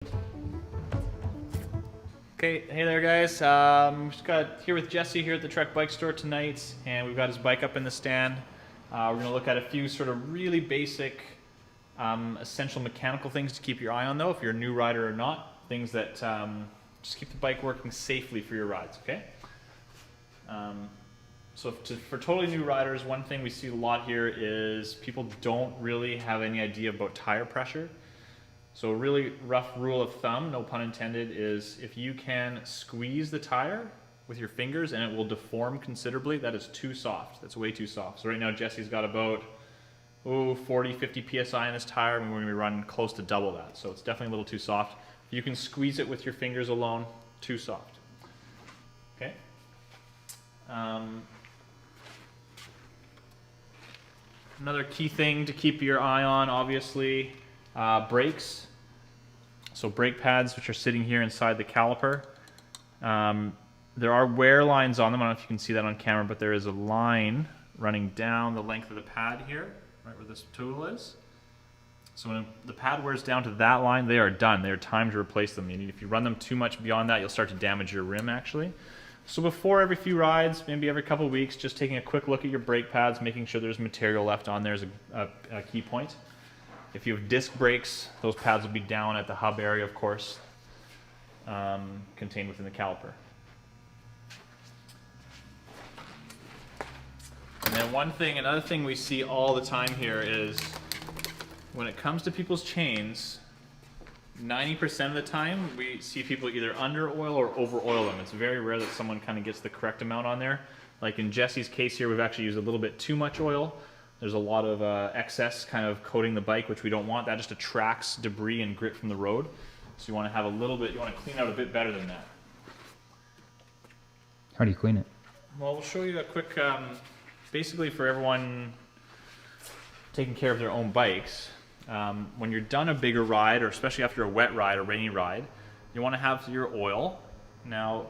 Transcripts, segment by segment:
Okay, hey there guys. Just got here with Jesse here at the Trek Bike Store tonight, and we've got his bike up in the stand. We're going to look at a few sort of really basic, essential mechanical things to keep your eye on though, if you're a new rider or not. Things that just keep the bike working safely for your rides, okay? For totally new riders, one thing we see a lot here is people don't really have any idea about tire pressure. So a really rough rule of thumb, no pun intended, is if you can squeeze the tire with your fingers and it will deform considerably, that is too soft. That's way too soft. So right now Jesse's got about 40, 50 PSI in this tire, and we're going to be running close to double that. So it's definitely a little too soft. If you can squeeze it with your fingers alone, too soft. Okay? Another key thing to keep your eye on, obviously, brakes. So brake pads, which are sitting here inside the caliper. There are wear lines on them. I don't know if you can see that on camera, but there is a line running down the length of the pad here, right where this tool is. So when the pad wears down to that line, they are done. They are time to replace them. If you run them too much beyond that, you'll start to damage your rim actually. So before every few rides, maybe every couple of weeks, just taking a quick look at your brake pads, making sure there's material left on there is a key point. If you have disc brakes, those pads will be down at the hub area, of course, contained within the caliper. And then another thing we see all the time here is when it comes to people's chains, 90% of the time we see people either under oil or over oil them. It's very rare that someone kind of gets the correct amount on there. Like in Jesse's case here, we've actually used a little bit too much oil. There's a lot of excess kind of coating the bike, which we don't want. That just attracts debris and grit from the road. So you want to have a little bit, you want to clean out a bit better than that. How do you clean it? Well, we'll show you a quick, basically for everyone taking care of their own bikes, when you're done a bigger ride, or especially after a wet ride or rainy ride, you want to have your oil. Now,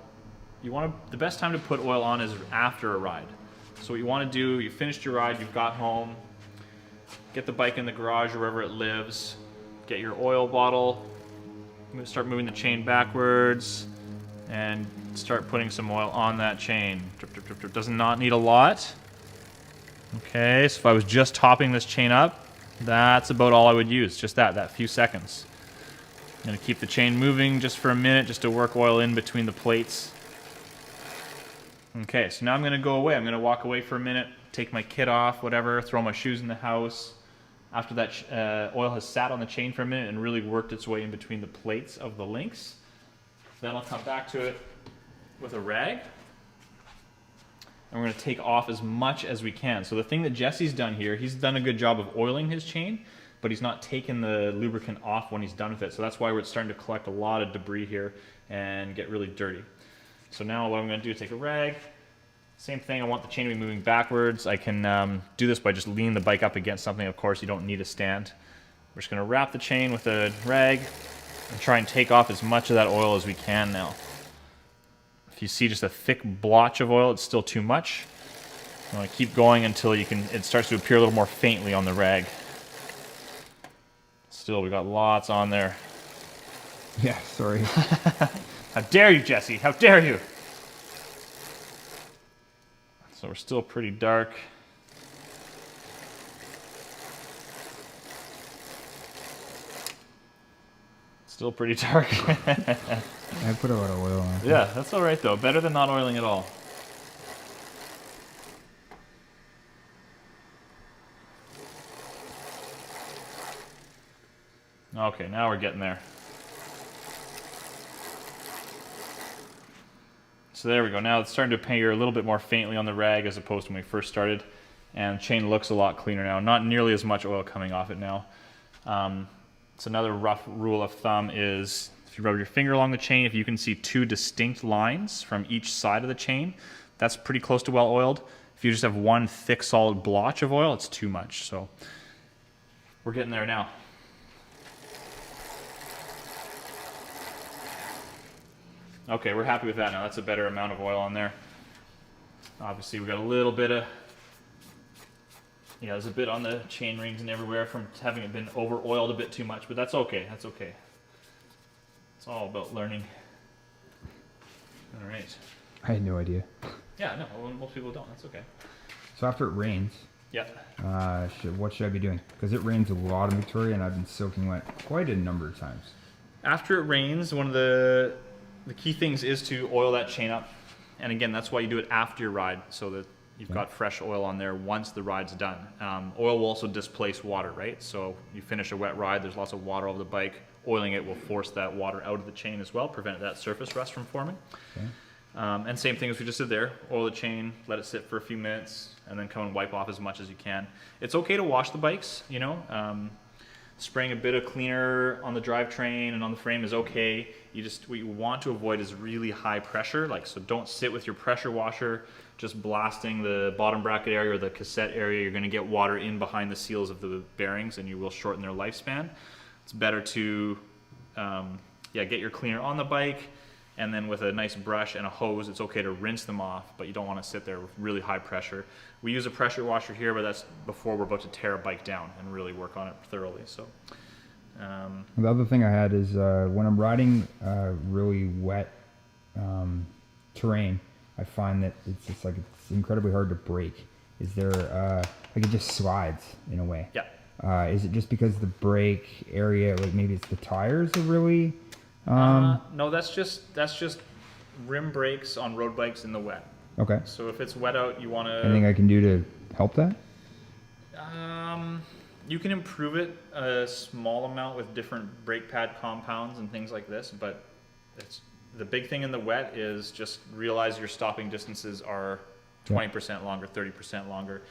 the best time to put oil on is after a ride. So what you want to do, you finished your ride, you've got home, get the bike in the garage or wherever it lives, get your oil bottle, start moving the chain backwards, and start putting some oil on that chain. Drip, drip, drip, drip. Does not need a lot. Okay, so if I was just topping this chain up, that's about all I would use, just that few seconds. I'm going to keep the chain moving just for a minute, just to work oil in between the plates. Okay, so now I'm going to go away. I'm going to walk away for a minute, take my kit off, whatever, throw my shoes in the house. After that oil has sat on the chain for a minute and really worked its way in between the plates of the links, then I'll come back to it with a rag. And we're going to take off as much as we can. So the thing that Jesse's done here, he's done a good job of oiling his chain, but he's not taken the lubricant off when he's done with it. So that's why we're starting to collect a lot of debris here and get really dirty. So now what I'm going to do is take a rag. Same thing, I want the chain to be moving backwards. I can do this by just leaning the bike up against something. Of course, you don't need a stand. We're just going to wrap the chain with a rag and try and take off as much of that oil as we can now. If you see just a thick blotch of oil, it's still too much. You want to keep going until it starts to appear a little more faintly on the rag. Still, we got lots on there. Yeah, sorry. How dare you, Jesse? How dare you? So we're still pretty dark. Still pretty dark. I put a lot of oil on. Yeah, that's all right though. Better than not oiling at all. Okay, now we're getting there. So there we go. Now it's starting to appear a little bit more faintly on the rag as opposed to when we first started. And the chain looks a lot cleaner now. Not nearly as much oil coming off it now. So another rough rule of thumb is if you rub your finger along the chain, if you can see two distinct lines from each side of the chain, that's pretty close to well oiled. If you just have one thick solid blotch of oil, it's too much. So we're getting there now. Okay, we're happy with that now. That's a better amount of oil on there. Obviously, we got a little bit of, there's a bit on the chain rings and everywhere from having it been over oiled a bit too much, but that's okay. That's okay. all about learning. All right. I had no idea. Yeah, no, well, most people don't. That's okay. So after it rains, Yeah. what should I be doing? Because it rains a lot in Victoria, and I've been soaking wet quite a number of times. After it rains, one of the key things is to oil that chain up. And again, that's why you do it after your ride, so that you've got fresh oil on there once the ride's done. Oil will also displace water, right? So you finish a wet ride, there's lots of water over the bike. Oiling it will force that water out of the chain as well, prevent that surface rust from forming. Okay. And same thing as we just did there, oil the chain, let it sit for a few minutes, and then come and wipe off as much as you can. It's okay to wash the bikes, you know. Spraying a bit of cleaner on the drivetrain and on the frame is okay. What you want to avoid is really high pressure, so don't sit with your pressure washer just blasting the bottom bracket area or the cassette area. You're gonna get water in behind the seals of the bearings and you will shorten their lifespan. It's better to get your cleaner on the bike, and then with a nice brush and a hose, it's okay to rinse them off, but you don't want to sit there with really high pressure. We use a pressure washer here, but that's before we're about to tear a bike down and really work on it thoroughly. So, the other thing I had is when I'm riding really wet terrain, I find that it's incredibly hard to brake. Is there it just slides in a way? yeah. Is it just because the brake area, maybe it's the tires are really? No, that's just rim brakes on road bikes in the wet. Okay. So if it's wet out, you want to. Anything I can do to help that? You can improve it a small amount with different brake pad compounds and things like this, but the big thing in the wet is just realize your stopping distances are 20% longer, 30% longer.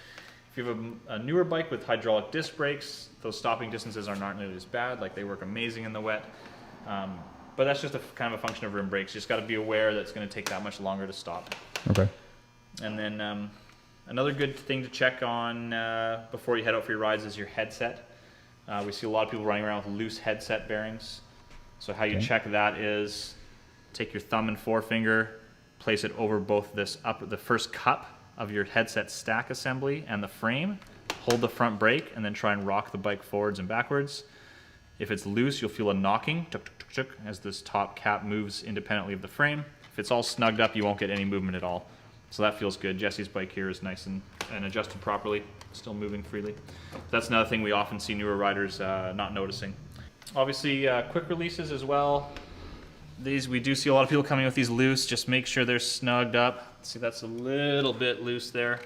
If you have a newer bike with hydraulic disc brakes, those stopping distances are not nearly as bad. They work amazing in the wet. But that's just a kind of a function of rim brakes. You just got to be aware that it's going to take that much longer to stop. Okay. And then another good thing to check on before you head out for your rides is your headset. We see a lot of people running around with loose headset bearings. So how you check that is take your thumb and forefinger, place it over both the first cup of your headset stack assembly and the frame, hold the front brake, and then try and rock the bike forwards and backwards. If it's loose, you'll feel a knocking as this top cap moves independently of the frame. If it's all snugged up, you won't get any movement at all. So that feels good. Jesse's bike here is nice and adjusted properly, still moving freely. That's another thing we often see newer riders not noticing. Obviously, quick releases as well. We do see a lot of people coming with these loose. Just make sure they're snugged up. See, that's a little bit loose there.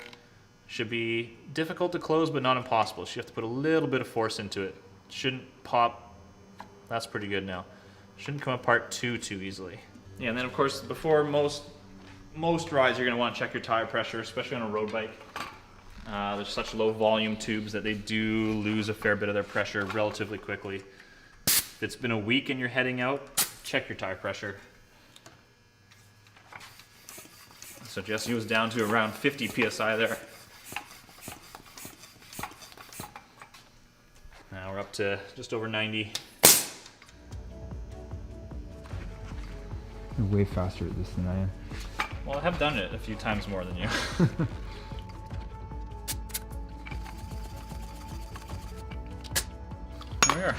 Should be difficult to close, but not impossible. So you have to put a little bit of force into it. Shouldn't pop. That's pretty good now. Shouldn't come apart too easily. Yeah, and then of course, before most rides, you're going to want to check your tire pressure, especially on a road bike. There's such low volume tubes that they do lose a fair bit of their pressure relatively quickly. If it's been a week and you're heading out, check your tire pressure. So Jesse was down to around 50 PSI there. Now we're up to just over 90. You're way faster at this than I am. Well, I have done it a few times more than you. There we are.